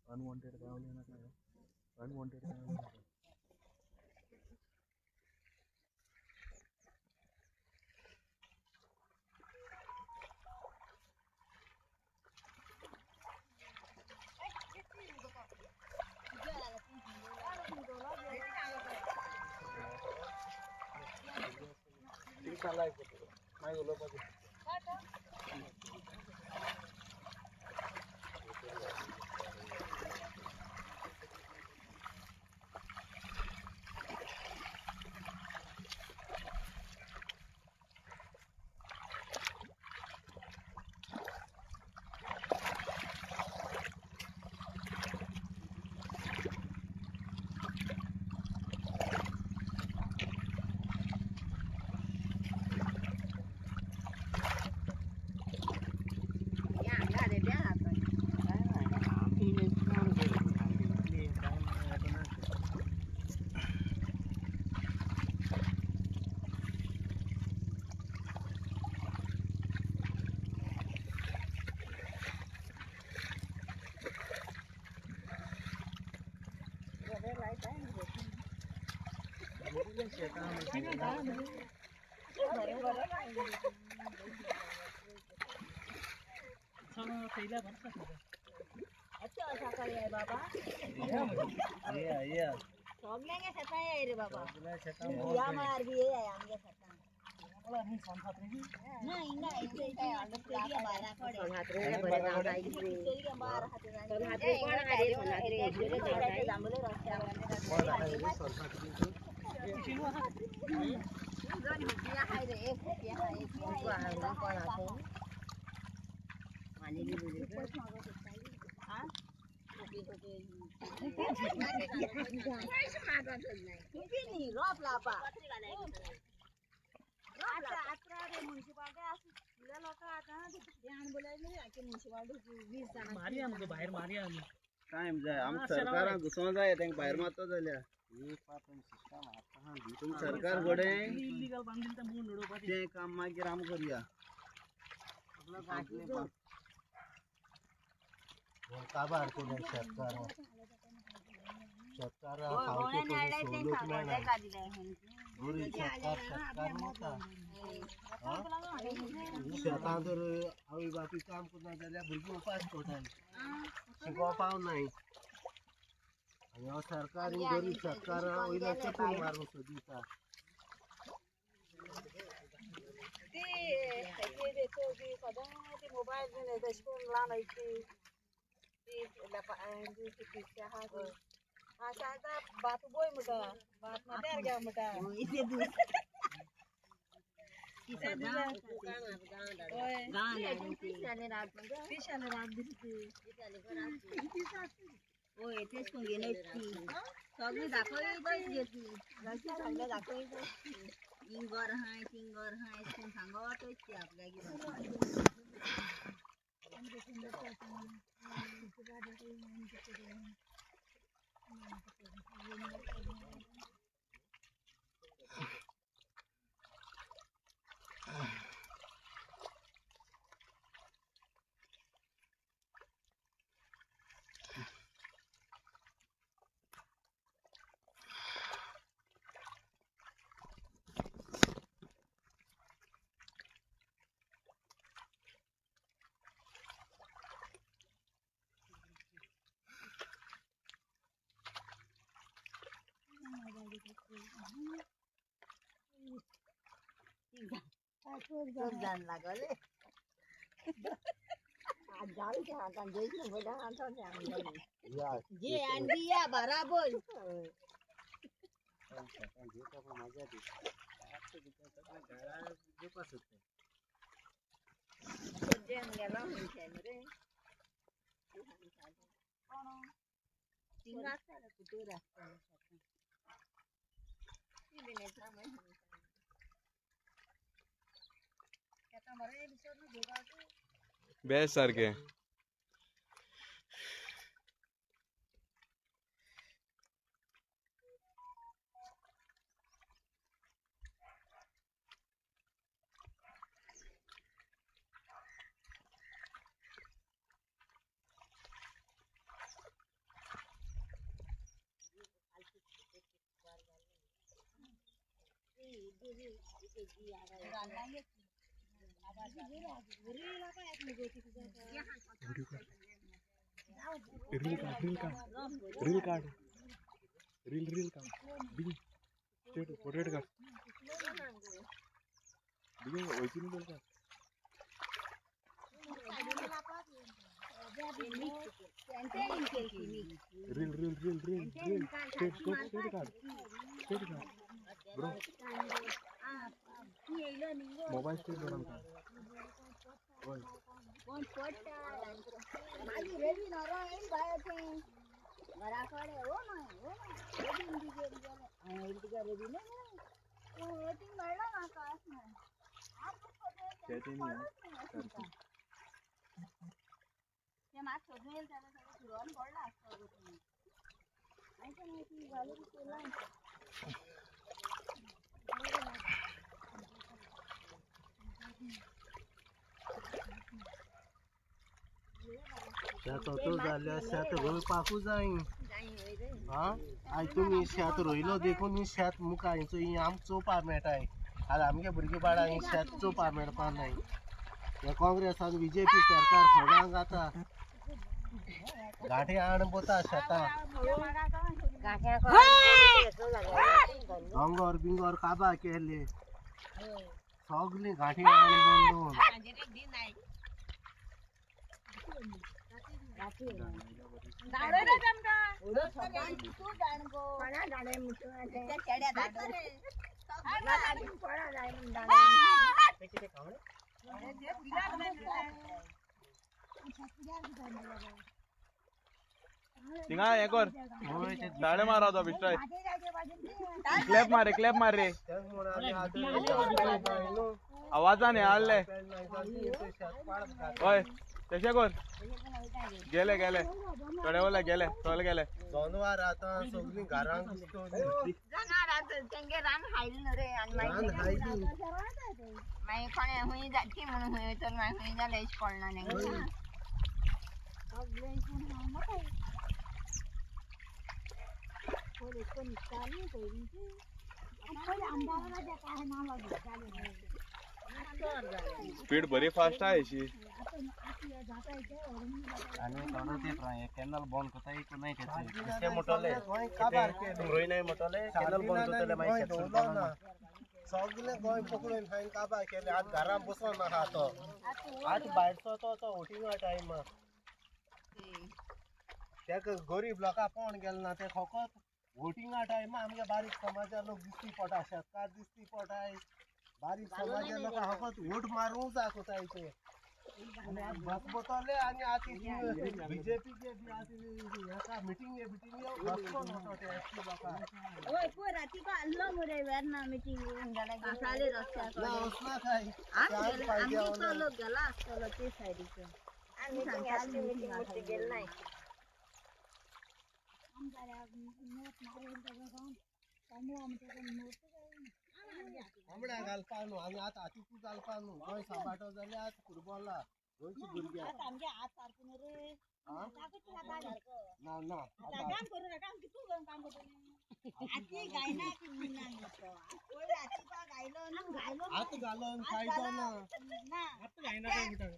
Unwanted unwanted time जाय आम सरकारान घुसों जाय तेंक भायर मारता जाल्यार सरकार घोडे ते काम मागीर आम करूया काबार केले शेतकार शेतकार शेतां जर आवय बापूय काम करना जाल्यार भुरगीं उपास पडटालीं शिकोवपाक पावनाय आनी हो सरकार गरीब शेतकार वयले चेपून मारून सोदिता मोबायल बात बोय म्हणटा बात मात्यार घ्या म्हणटा सगळी दाखवली सिंगर हाय सांगत जान लागले जाल के हातान जोईस न बोला हातान जे अंडिया बराबर मजा दी जेन गेला म्हणजे रे कोण सिंगास कुठे रास्ता बिनेचा मैं बेस सारखे रील काढ बिग फोटो काढ बिग वैसी बोल का रील स्टेट काढ ब्रो मोबाईल स्टेट बरं का ओय कोण पडता माझी रेडी नरो एम बायते घराकडे हो नाही रेडी गेले आणि इतका रेडी नाही वेटिंग मिळलं ना कास नाही ते मात शोधून येईल त्याला सगळं फिरवून पडला असतं तुम्ही ऐका नाही ती गॅलरी केला शेत होतो झाल्या शेत रोय पाकू जाईन हा आज तुम्ही शेत रोयलो देखून शेत मुखायचो ही आमचो पामेट आहे आज आमगे भुरगे बाळा ही शेत चो पामेट पा नाही या काँग्रेसान बीजेपी सरकार फोडांक आता गाठी आण बोता शेता डोंगर बिंगर काबा केले सगळी गाठी आण बोंडून तिंगा एक और दाड़े मारा होता बिस्ट्राय क्लैप मार रे आवाजा नाही आले ओय तशे कोण गेले गेले दोन वार आता सगळी घरांक तेंगे रान हायली रे आणि मागीर कोणे हुंय जाती म्हणून हुंय तर मागीर हुंय जाल्यार हेच पडना नाही स्पीड बरी फास्ट आहे अशी आणि थोडं ते कॅनल बंद करता येत नाही त्याचे मोठले रोई नाही मोठले कॅनल बंद करतले माहिती सगळे गोय पकडून फाईन काबा केले आज घरा बसून हा तो आज बाहेरचो तो वोटिंग टाइम त्या गरीब लोकां पण गेले ना ते फकत वोटिंगा टाइम आमगे बारीक समाजा लोक दिसती पडा शेतकार दिसती पडाय बारीक समाजा लोक फकत वोट मारूंक दाखवतायचे आणि आज बस बसले आणि आता बीजेपी के बी आता मीटिंग बसकोन होतो ते एसटी लोका ओय को राती को आल्लो मुरे वेरना मीटिंग गेला गेले रस्त्याक ना उसना काय आम्ही तो लोक गेला असतो ते साइडीचे आम्ही सांगताली मीटिंग गेल नाही आमड्या घालपानो आणि आता हातीकू घालपानो गोंय सांबाटो जाल्यार आज फुटबॉला गोंयची भुरगीं आता आमगे हात सारको रे ना ना काम करू नका आमकी तू काम करतो आती गायना की मुना नको ओय आती का गायलो हात घालून खायचो ना हात गायना काय म्हणतात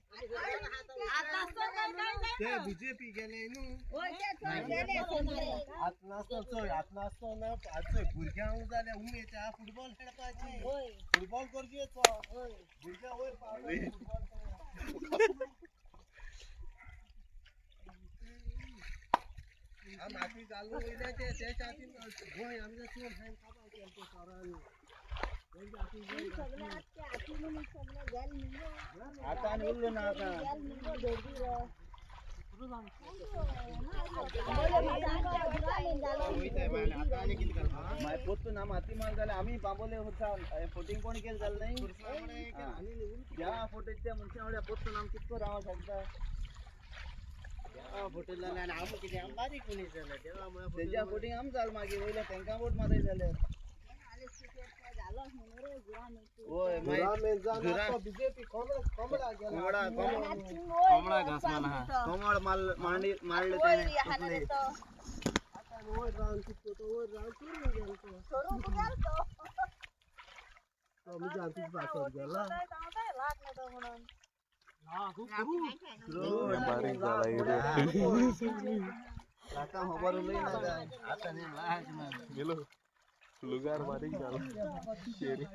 आता तो काय ते बीजेपी गेले न्हू ओय ते चोय गेले सोनारे हात नासतो ना आज भुरग्यांक जाल्यार उमेद आहा फुटबॉल खेळपाची फुटबॉल करचेचो भुरग्यां वयर पावले आम हाती घालून वयले ते हातीन गोंय आमगे चोर खायन काबार केले सोरांनी सगळे आते हाती म्हणून सगळे गेल निघो आता उरलो ना आता गेल निघो दोडी रे माय पोत नाम हाती माल जाले आम्ही बाबोले होता फोटिंग कोण केलं झालं नाही ज्या फोटेच्या मनशावड्या पोत नाम कितको रावा शकता फोटो झाले आणि आम किती आम बारीक कोणी झालं तेव्हा त्याच्या फोटिंग आम चाल मागे वयल्या त्यांका वोट माराय झाले ओय बीजेपी कोमड़ा घास माना कोमड़ माल मारले त्याने आता ओय रान कितो तो ओय रान चोरून गेलतो तो मी जानतीच पासवर्ड गेला बारीक झाला काका खबर लई ना काय आता नाही लाज ना गेलो लुगार बारीक झाला शेरी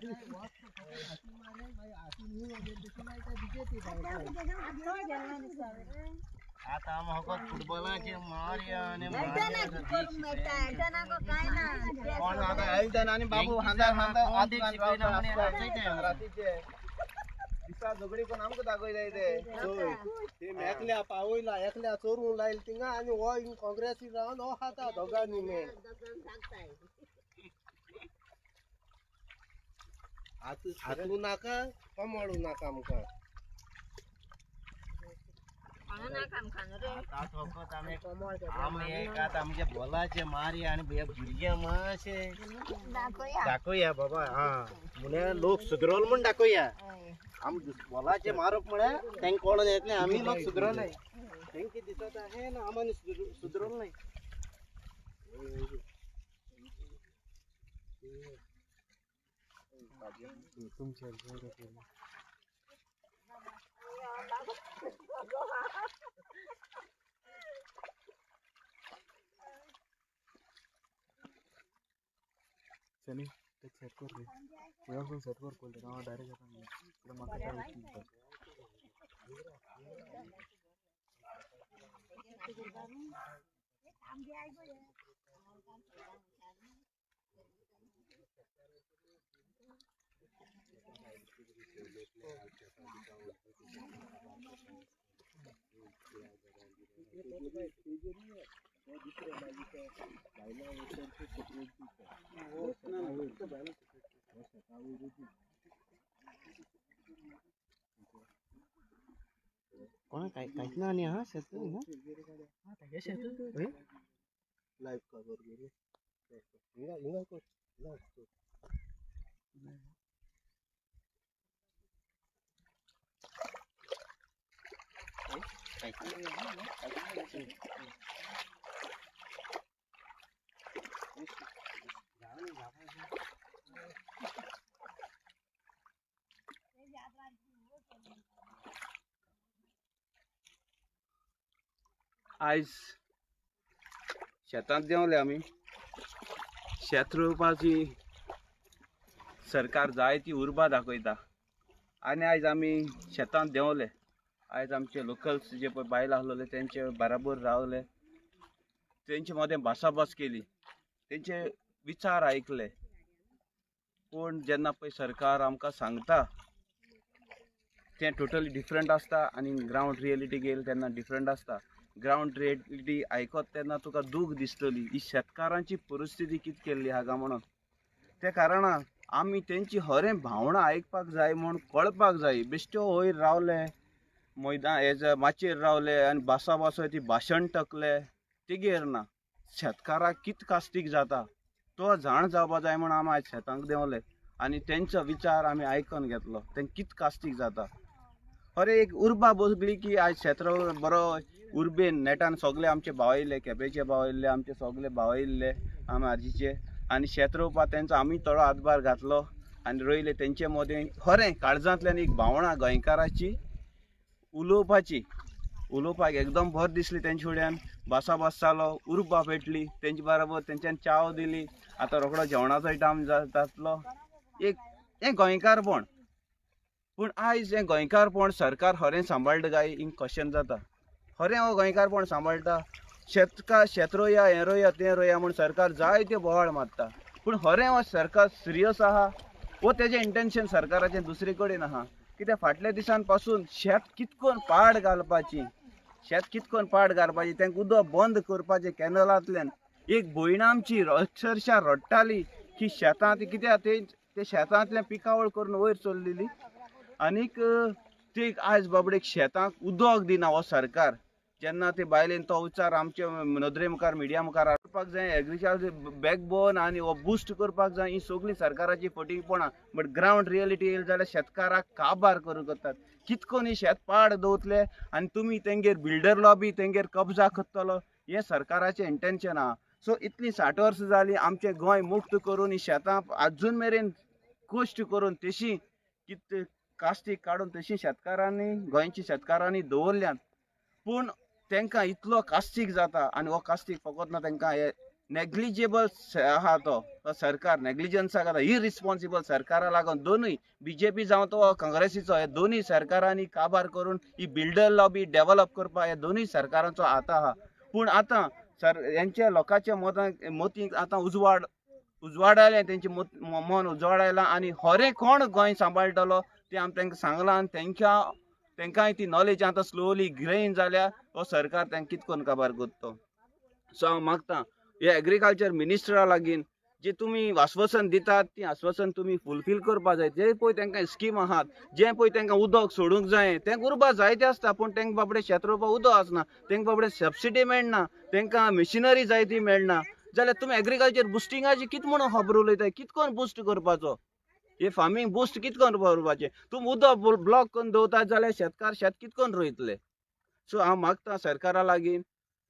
आता आम हकत फुटबॉलाचे मारिया आणि कोण आता आईदा आणि बाबू हांदा आधी रात्रीचे दिसा झगडी पण आमक दाखवले ते एकल्या पावयला एकल्या चोरून लायल तिंगा आणि हो इन काँग्रेसी रावन हो खाता दोघांनी मेन हातू नाका कमाडू नाका आमका आमचे बोलाचे मारी आणि भुरगे माशे दाखवया बाबा हा म्हणे लोक सुधरवल म्हणून दाखवया आम बोलाचे मारप म्हणे त्यांनी कोण येतले आम्ही लोक सुधरवले त्यांचे दिसत आहे ना आम्हाला सुधरवलं नाही चनी ते सेट कर रे वेळ पण सेट कर कोल्ड ना डायरेक्ट आता पुढे माका काय कोण काय काहीच ना आणि हा शेत ना लाईव्ह कव्हर गेले इंगा इंगा को आयज शेतांत देवले आमी शेत रोवपाची सरकार जायती उर्बा दाखयता आनी आयज आमी शेतांत देवले आयज आमचे लोकल्स जे पळय बायल आसलेले तेंचे बराबर रावले तेंचे मदें भासाभास केली तेंचे विचार ऐकले पूण जेन्ना पळय सरकार आमकां सांगता तें टोटली डिफरंट आसता आनी ग्रावंड रियलिटी येयली तेन्ना डिफरंट आसता ग्रावंड रियलिटी आयकत तेन्ना तुका दूख दिसतली ही शेतकारांची परिस्थिती कित केल्ली हाका म्हणून त्या कारणान आमी तेंची खरें भावना आयकपाक जाय म्हूण कळपाक जाय बेश्टे वयर रावले मैदान हेजे माचयेर रावले आनी भासाभास ती भाशण टकले तेगेर ना शेतकाराक कित कास्तीक जाता तो जाण जावपा जाय म्हूण आमी आयज शेतांक देंवले आनी तेंचो विचार आमी आयकून घेतलो तेंक कित कास्तीक जाता खरें एक उर्बा बसली की आयज शेत बरो उर्बेन नेटान सगळे आमचे भाव येयले केपेंचे भाव येयले आमचे सगळे भाव येयले आमाजीचे आनी शेत रोवपाक तेंचो आमी थोडो हातभार घातलो आनी रोयले तेंचे मदें खरें काळजांतल्यान एक भावना गोंयकाराची उलोवपाक एकदम भर दिसली तेंचे फुड्यान भासाभास जालो उर्बा पेटली तेंचे बरोबर तेंच्यान चाव दिली आतां रोखडो जेवणाचोय टायम जातलो एक हें गोंयकारपण पूण आयज हें गोंयकारपण सरकार खरें सांबाळटा काय हिंग क्वेश्चन जाता खरें हो गोंयकारपण सांबाळटा शेत रोया हें रोया तें रोया म्हूण सरकार जायत्यो बोवाळ मारता पूण खरें हो सरकार सिरियस आहा वो तेजें इंटेन्शन सरकाराचें दुसरे कडेन आहा कित्याक फाटल्या दिसान पासून शेत कितकोन पाड घालपाची तांकां उदक बंद करपाचें कॅनलांतल्यान एक भयण आमची अक्षरशा रडटाली की शेतांत कित्याक ते शेतांतल्यान पिकावळ करून वयर चल्लेली आनीक ते आयज बाबडेक शेतांक उदक दिना हो सरकार जेन्ना ते बायलेन तो विचार आमचे नदरे मुखार मिडिया मुखार हाडपाक जाय एग्रीकल्चर बॅकबोन आनी हो बुस्ट करपाक जाय ही सगळी सरकाराची फटींगपणां बट ग्रावंड रियलिटी येयली जाल्यार शेतकाराक काबार करूंक करतात कितकोन ही शेत पाड दवरतले आनी तुमी तेंगेर बिल्डर लॉबी तेंगेर कब्जा करतलो हें सरकाराचें इंटेन्शन आहा सो इतली 60 वर्सां जालीं आमचें गोंय मुक्त करून ही शेतां आजून मेरेन गोष्ट करून तशी कित कास्तीक काडून तशी शेतकारांनी गोंयच्या शेतकारांनी दवरल्यात. पूण तांकां इतलो कास्तीक जाता आनी हो कास्तीक फकत ना तांकां हे नेग्लिजेबल आहा तो सरकार नेग्लिजन्साक आसा इरिस्पॉन्सिबल सरकारा लागून दोनूय BJP जावं तो काँग्रेसीचो हे दोनूय सरकारांनी काबार करून ही बिल्डर लॉबी डेव्हलप करपाक हे दोनूय सरकारांचो हात आहा. पूण आतां हेंच्या लोकांच्या मोतीक आतां उजवाडायलें तेंचे मन उजवाडायलां आनी खरें कोण गोंय सांबाळटलो तें आमी तांकां सांगलां आनी तांकांय ती नॉलेज आतां स्लोली ग्रेन जाल्या हो सरकार तांकां कितें करून काबार करता. सो हांव मागतां हे एग्रीकल्चर मिनिस्टरा लागीं जे तुमी आश्वासन दितात ती आश्वासन तुमी फुलफील करपा जाय. जे पळय तांकां स्कीम आहात जे पळय तांकां उदक सोडूंक जाय तें करपा जायतें आसता पूण तांकां बाबडे शेत रोवपाक उदक आसना, तांकां बाबडे सबसिडी मेळना, तांकां मिशिनरी जाय ती मेळना. जाल्यार तुमी एग्रीकल्चर बुस्टिंगाची कितें म्हणून खबर उलयताय? कितें करून बुस्ट करपाचो? हे फार्मींग बुस्ट कितें करून करपाचें? तुमी उदक ब्लॉक करून दवरतात जाल्यार शेतकार शेत कितें करून रोयतले? सो हांव मागतां सरकारा लागीं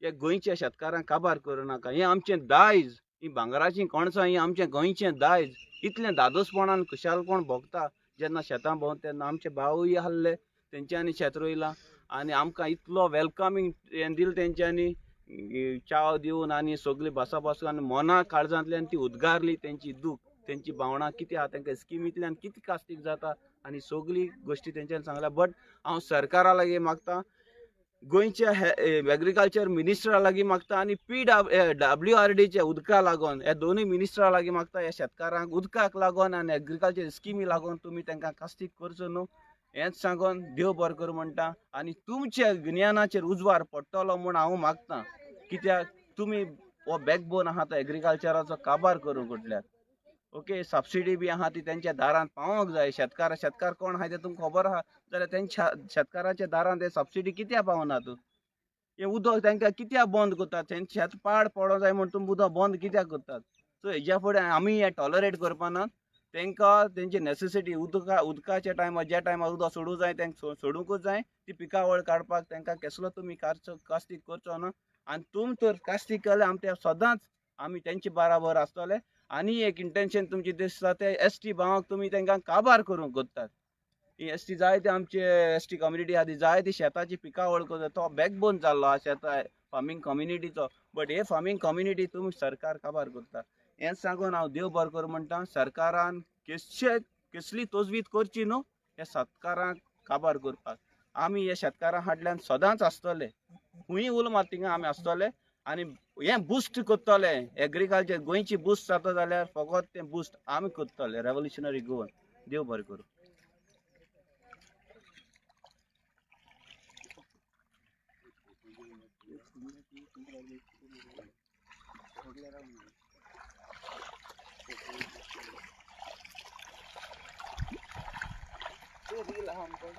हे गोंयच्या शेतकारांक काबार करूं नाका. हें आमचें दायज, ही भांगराची कणसां ही आमचें गोंयचें दायज. इतलें दादोसपणान खुशालपण भोगता जेन्ना शेतां भोंवता तेन्ना आमचे भावूय आहले तेंच्यांनी शेत रोयलां आनी आमकां इतलो वेलकमींग हें दिलें तेंच्यांनी चाव दिवन आनी सगळी भासाभास आनी मना काळजांतल्यान ती उद्गारली तेंची दूख तेंची भावना कितें आहा तांकां स्किमींतल्यान कितें कास्तीक जाता आनी सगळी गोश्टी तेंच्यांनी सांगल्या. बट हांव सरकारा लागीं मागतां गोंयच्या एग्रीकल्चर मिनिस्टरा लागीं मागता आनी WRDचे उदका लागून हे दोनूय मिनिस्टरा लागीं मागता ह्या शेतकारांक उदकाक लागून आनी एग्रीकल्चर स्किमी लागून तुमी तांकां कास्तीक करचो न्हू हेंच सांगून देव बरें करूं म्हणटा. आनी तुमच्या गिन्यानाचेर उजवाड पडटलो म्हूण हांव मागतां. कित्याक तुमी हो बॅकबोन आहा तो एग्रीकल्चराचो काबार करूंक उठल्यात. ओके, सबसिडी बी आहा ती तेंच्या दारांत पावोंक जाय. शेतकार कोण आहा तें तुमकां खबर आहा जाल्यार तेंच्या शेतकाराच्या दारांत हे सबसिडी कित्याक पावनात? हे उदक तांकां कित्याक बंद करतात? तेंचे शेत पाड पडों जाय म्हूण तुमी उदक बंद कित्याक करतात? सो हेज्या फुडें आमी हे टॉलरेट करपा नात. तांकां तेंची नेसेसिटी उदकाच्या टायमार ज्या टायमार उदक सोडूंक जाय तांकां सोडूंकूच जाय. ती पिकावळ काडपाक तांकां कसलो तुमी कास्तीक करचो ना. आनी तुमी तर कास्तीक केल्यार आमचे सदांच आमी तेंचे बराबर आसतले. आनी एक इंटेन्शन तुमचें दिसता ते ST भावांक तुमी तांकां काबार करूंक सोदतात. ही ST जायते आमचे ST कम्युनिटी आहा ती जायती शेताची पिकावळ करता. तो बॅकबोन जाल्लो आहा शेता फार्मींग कम्युनिटीचो. बट हे फार्मींग कम्युनिटी तुमी सरकार काबार करता. हें सांगून हांव देव बरें करूं म्हणटा. सरकारान कसली तजवीज करची न्हू हे शेतकारांक काबार करपाक. आमी हे शेतकारां फाटल्यान सदांच आसतले. खूंय उलो मात थिंगा आमी आसतले आनी हें बुस्ट करतले. एग्रीकल्चर गोंयची बुस्ट जाता जाल्यार फकत तें बुस्ट आमी करतले. Revolutionary Goan. देव बरें करूं. रील आहा आमकां